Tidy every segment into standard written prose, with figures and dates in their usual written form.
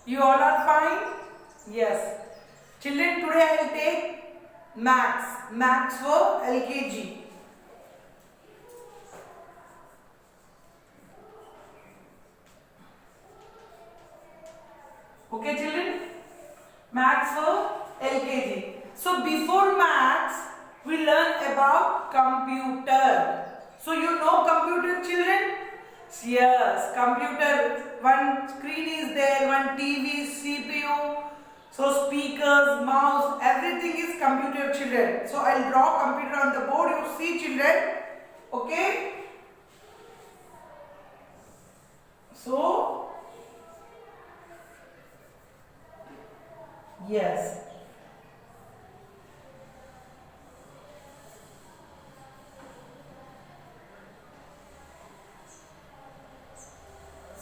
You all are fine? Yes. Children, today I will take Maths. Maths for LKG. Okay, children? Maths for LKG. So, before Maths, we learn about computer. So, you know computer, children? Yes, computer. One screen is there, one TV, CPU. So, speakers, mouse, everything is computer, children. So, I'll draw computer on the board. You see, children? Okay? So, yes.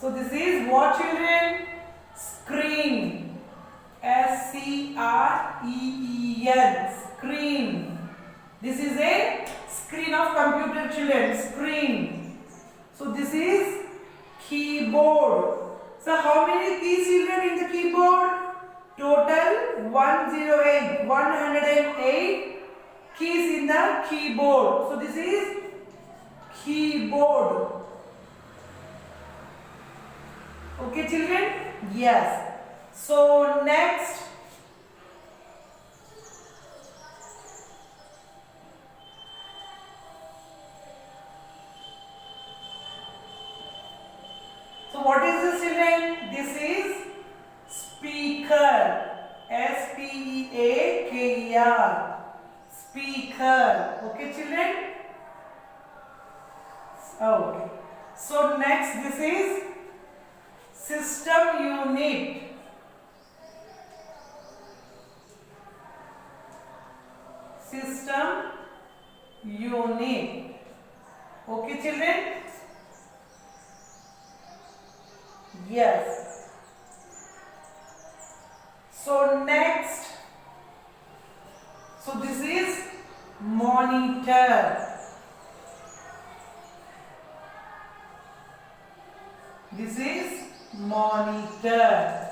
So this is what, children? Screen. S-C-R-E-E-N. Screen. This is a screen of computer, children. Screen. So this is keyboard. So how many keys, children, in the keyboard? Total 108. 108 keys in the keyboard. So this is keyboard. Okay, children? Yes. So next, so what is this, children? This is speaker. S-P-E-A-K-E-R. Speaker. Okay, children? Okay. So next, this is system unit. System unit. Okay, children? Yes. So next, so this is monitor. This is monitor.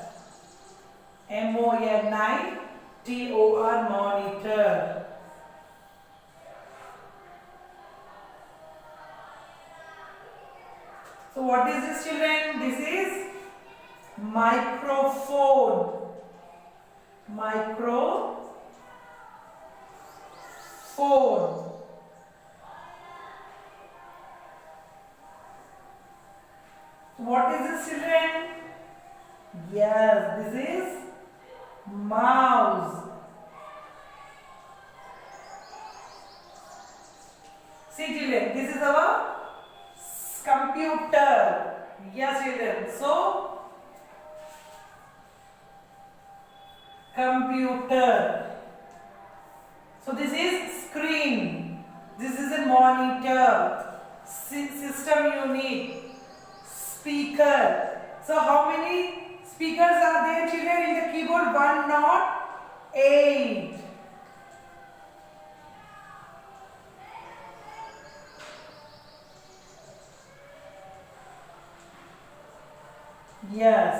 M-O-N-I-T-O-R, monitor. So what is this, children? This is microphone. Microphone. What is this, children? Yes, this is mouse. See, children, this is our computer. Yes, children. So, computer. So, this is screen. This is a monitor. System unit. Speaker. So, how many speakers are there, children, in the keyboard? 108. Yes.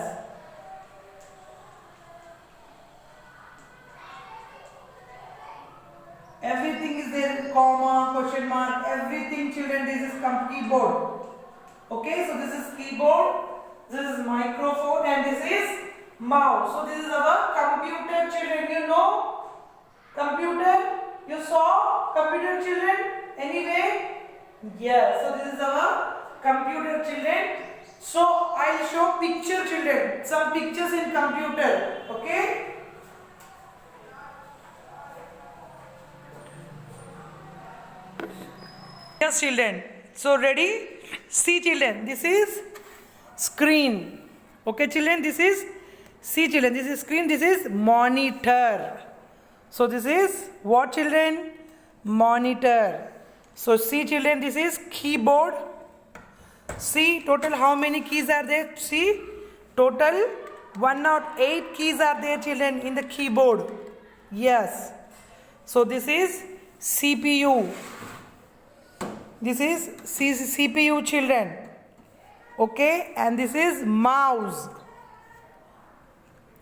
Everything is there, comma, question mark, everything, children. This is keyboard. Okay, so this is keyboard, this is microphone, and this is mouse. So this is our computer, children. You know computer? You saw computer, children? Anyway? Yes. So this is our computer, children. So I will show picture, children. Some pictures in computer. Okay? Yes, children. So ready? See, children, this is screen. Okay, children, this is, see, children, this is screen, this is monitor. So this is what, children? Monitor. So see, children, this is keyboard. See, total how many keys are there? See, total 108 keys are there, children, in the keyboard. Yes. So this is CPU. This is CPU, children. Okay, and this is mouse.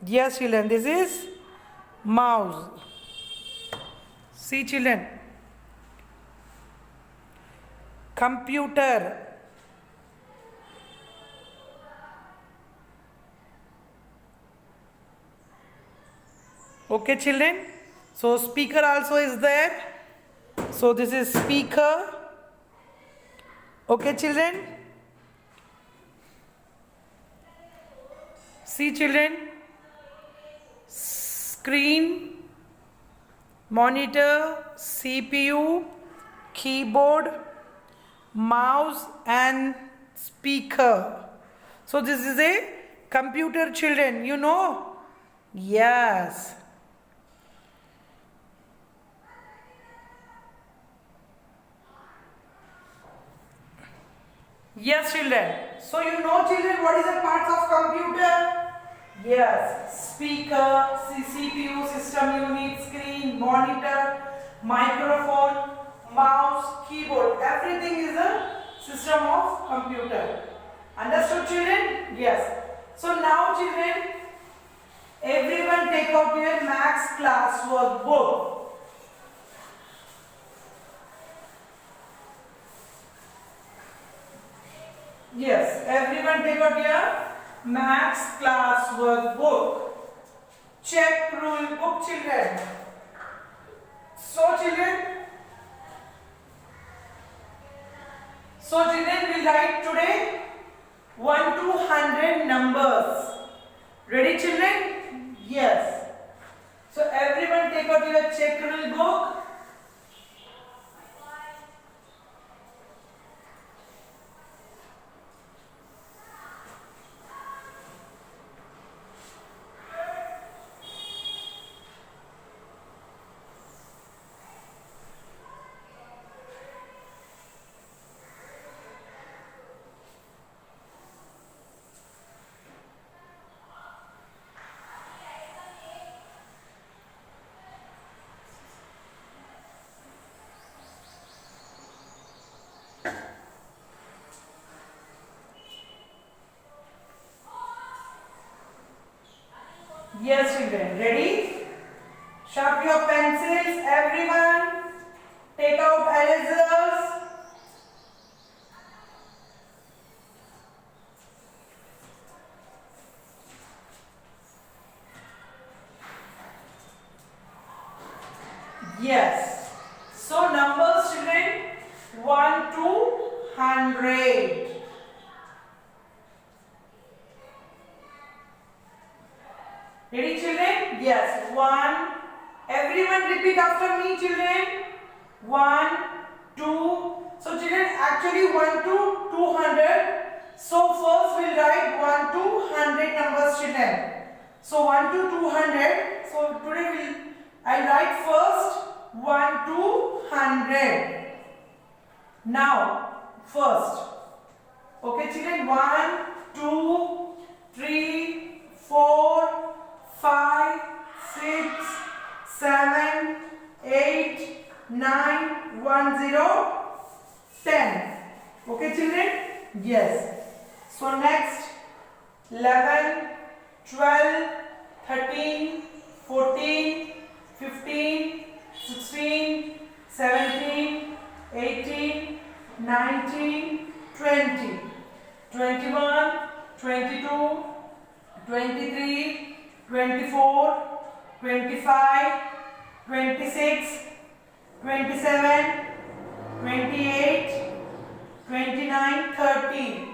Yes, children, this is mouse. See, children, computer. Okay, children. So speaker also is there. So this is speaker. Okay, children. See, children. Screen, monitor, CPU, keyboard, mouse and speaker. So this is a computer, children. You know? Yes. Yes, children. So you know, children, what is the parts of computer? Yes, speaker, CPU, system unit, screen, monitor, microphone, mouse, keyboard. Everything is a system of computer. Understood, children? Yes. So now, children, everyone take out your maths classwork book. Yes, everyone take out your maths classwork book. Check rule book, children. So children, we write today 1 to 100 numbers. Ready, children? Yes. So everyone take out your check rule book. Yes, children. Ready? Sharpen your pencils, everyone. Take out erasers. Yes. So numbers, children, 1 to 100. Ready, children? Yes. 1. Everyone repeat after me, children. 1, 2. So children, actually 1 to 200. So first we'll write 1 to 100 numbers, children. So 1 to 200. So today I'll write first 1 to 100. Now first. Okay, children. 1, 2, 3, 4, 5, 6, 7, 8, 9, 1, 0, 10. Okay, children? Yes. So next 11, 12, 13, 14, 15, 16, 17, 18, 19, 20, 21, 22, 23, 24, 25, 26, 27, 28, 29, 30,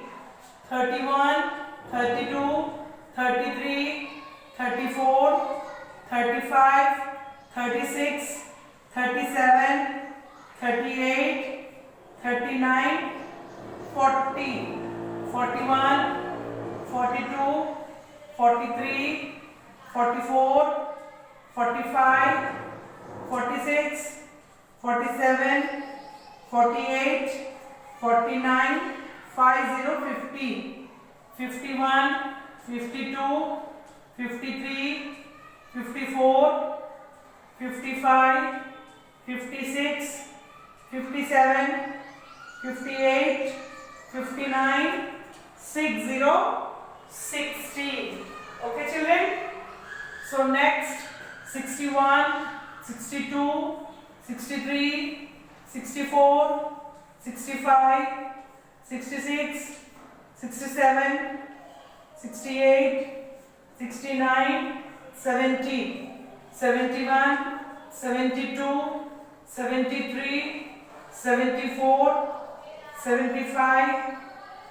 31, 32, 33, 34, 35, 36, 37, 38, 39, 40, 41, 42, 43, 44, 45, 46, 47, 48, 49, 50, 50, 51, 52, 53, 54, 55, 56, 57, 58, 59, 60, 60. Okay, children? So next 61, 62, 63, 64, 65, 66, 67, 68, 69, 70, 71, 72, 73, 74, 75,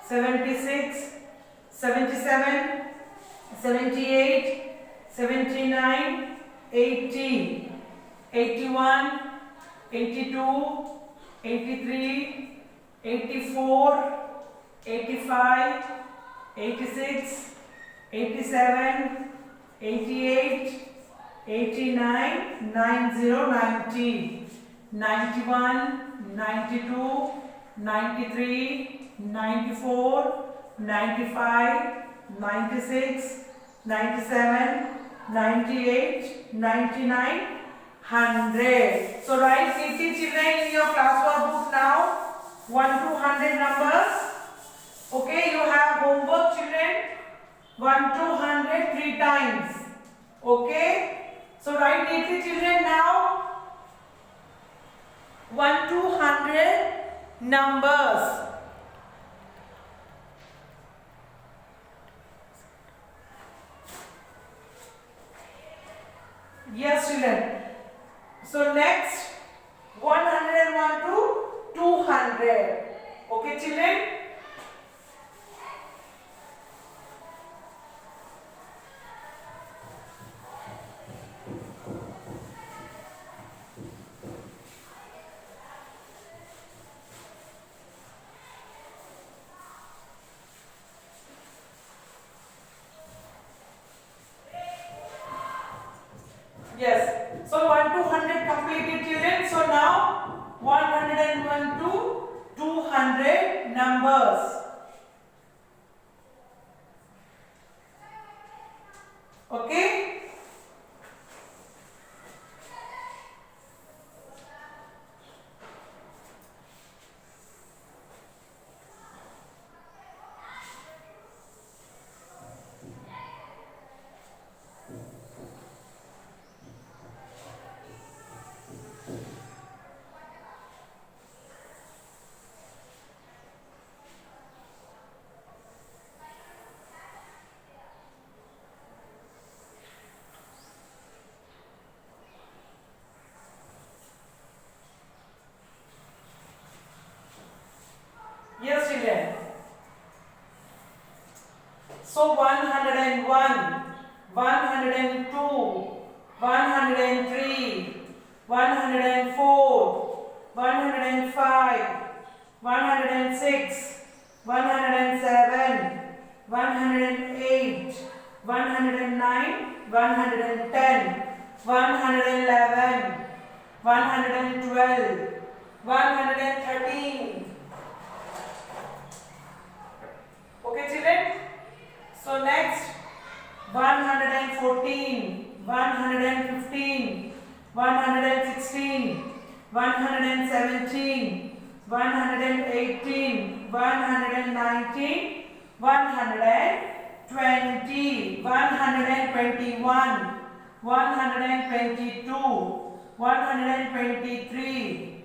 76, 77, 78, 79, 80, 81, 82, 83, 84, 85, 86, 87, 88, 89, 90, 90, 91, 92, 93, 94, 95, 96, 97, 98, 99, 100. So write 80 children in your class workbook now. 1 to 100 numbers. Okay, you have homework children. 1 to 100 3 times. Okay. So write 80 children now. 1 to 100 numbers. Yes children. So next 101 to 200. Okay children. Yes. So 1 to 100 completed children. So now 101 to 200 numbers. Okay. Yes children. So 101, 102, 103, 104, 105, 106, 107, 108, 109, 110, 111, 112, 113. Okay children. So next 114, 115, 116, 117, 118, 119, 120, 121, 122, 123,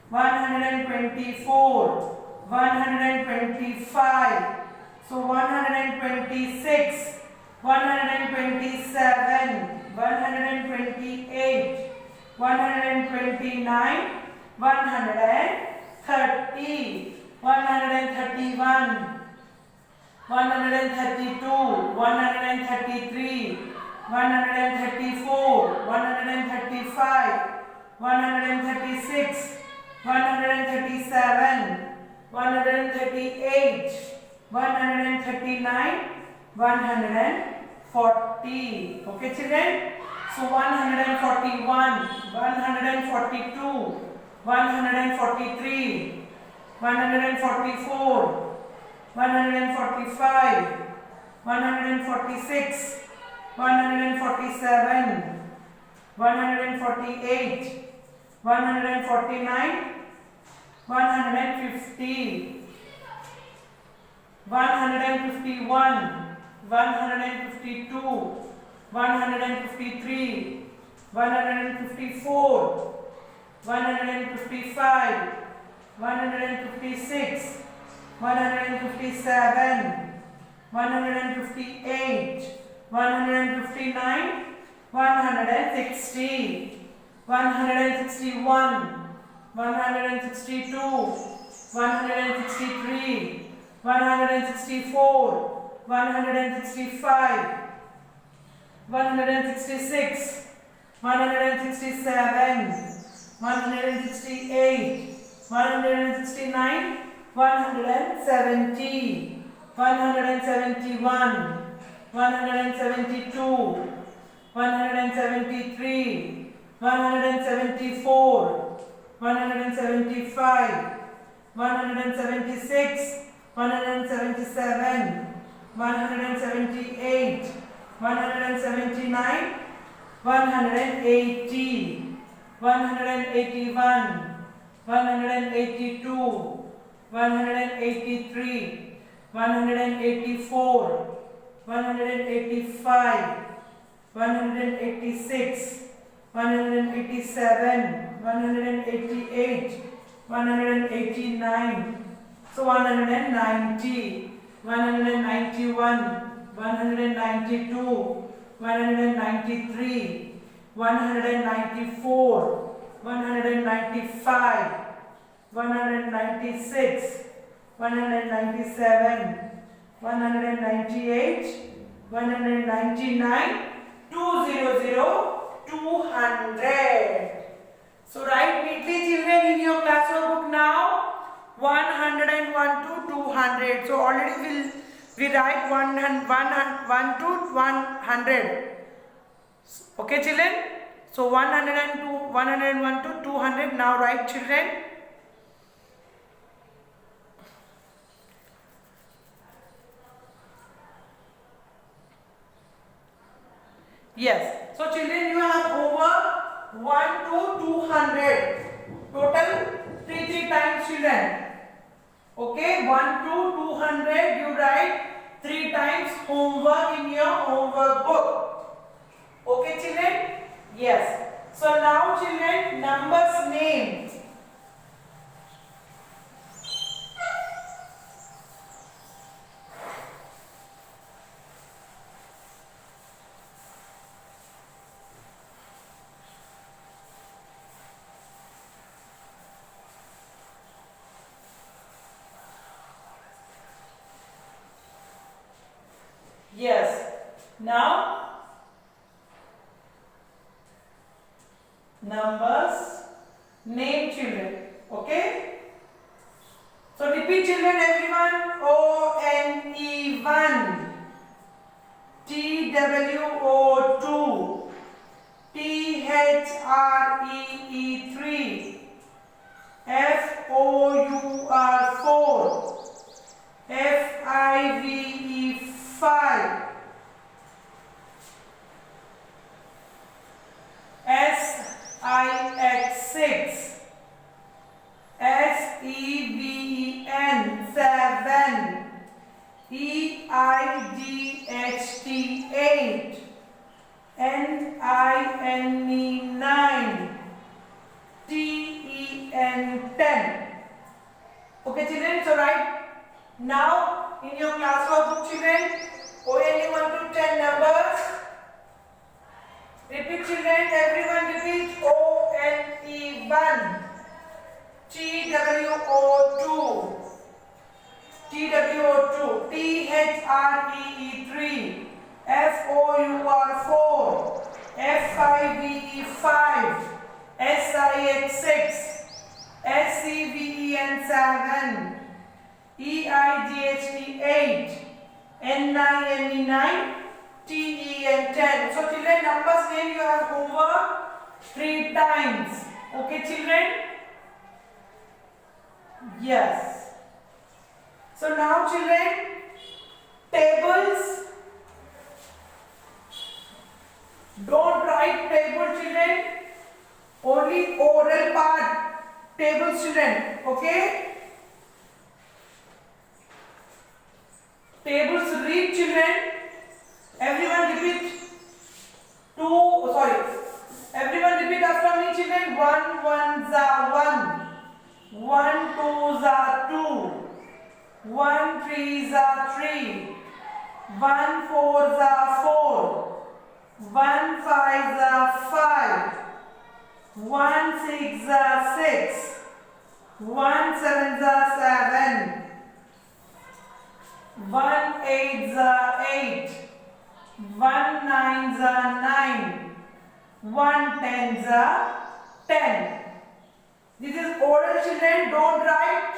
124, 125. So 126, 127, 128, 129, 130, 131, 132, 133, 134, 135, 136, 137, 138, 139, 140. Okay children. So 141, 142, 143, 144, 145, 146, 147, 148, 149, 150, 151, 152, 153, 154, 155, 156, 157, 158, 159, 160, 161, 162, 163, 164, 165, 166, 167, 168, 169, 170, 171, 172, 173, 174, 175, 176, 177, 178, 179, 180, 181, 182, 183, 184, 185, 186, 187, 188, 189, so 190, 191, 192, 193, 194, 195, 196, 197, 198, 199, 200, 200. So write neatly, children, in your classwork book now. 101 to 200. So already we write 1 to 100. Okay, children. So 101 to 200. Now write, children. Yes. So children, you have over 1 to 200. Total 3 times, children. Okay, 1 to 200 you write 3 times homework in your homework book. Okay, children? Yes. So now, children, numbers names. Yes. Now, numbers, name, children. Okay? So repeat, children, everyone. ONE1, TWO2, THREE3, FOUR4, FIVE5, SIX6, SEVEN7, EIDHT8, NINE9, TEN10. Okay, children, so write now in your classwork book, children, only 1 to 10 numbers. Repeat, children, everyone repeat. ONE1, TWO2, THREE3, FOUR4, FIVE5, SIX6, SEVEN7, EIDHT8, NINE9, TEN10. So children, numbers name you have homework 3 times. Okay, children? Yes. So now, children, tables. Don't write table, children. Only oral part. Tables, children. Okay? Tables read, children. Everyone repeat. 2, sorry. Everyone repeat after me, children. 1 ones are 1. 1 twos are 2. 1 threes are 3. 1 fours are 4. 1 fives are 5. 1 sixes are 6. 1 sevens are 7. 1 eights are 8. 1 nines are 9. 1 tens are 10. This is oral, children. Don't write.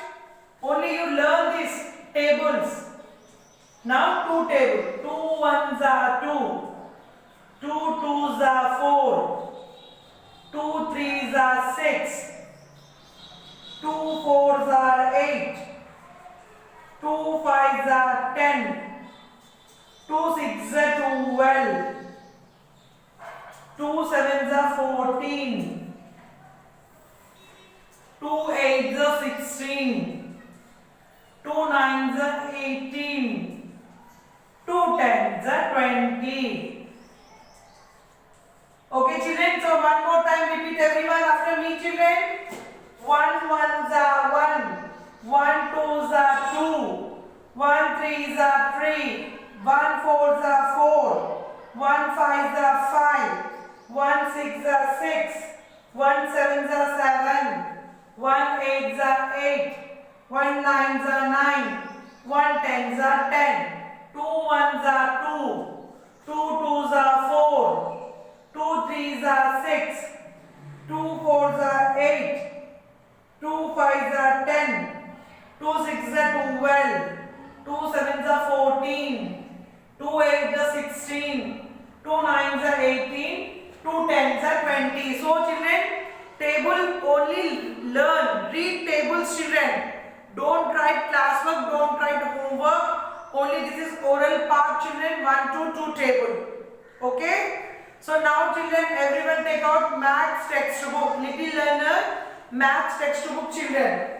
Only you learn these tables. Now 2 tables. 2 ones are 2. 2 twos are 4. 2 threes are 6. 2 fours are 8. 2 fives are 10. 2 sixes are 12. 2 sevens are 14. 2 eights are 16. 2 nines are 18. 2 tens are 20. Okay, children. So one more time, repeat everyone after me, children. 1 ones are 1. 1 twos are 2. 1 threes are 3. 1 fours are 4. 1 fives are 5. 1 sixes are 6. 1 sevens are 7. 1 eights are 8. 1 nines are 9. 1 tens are 10. 2 ones are 2. 2 twos are 4. 2 threes are 6. 2 fours are 8. 2 fives are 10. 2 sixes are 12. 2 sevens are 14. 2 eights are 16. 2 nines are 18. 2 tens are 20. So children, table only learn. Read tables, children. Don't write classwork. Don't write homework. Only this is oral part, children. 1 to 2 table. Okay. So now children, everyone take out maths textbook. Little learner, maths textbook, children.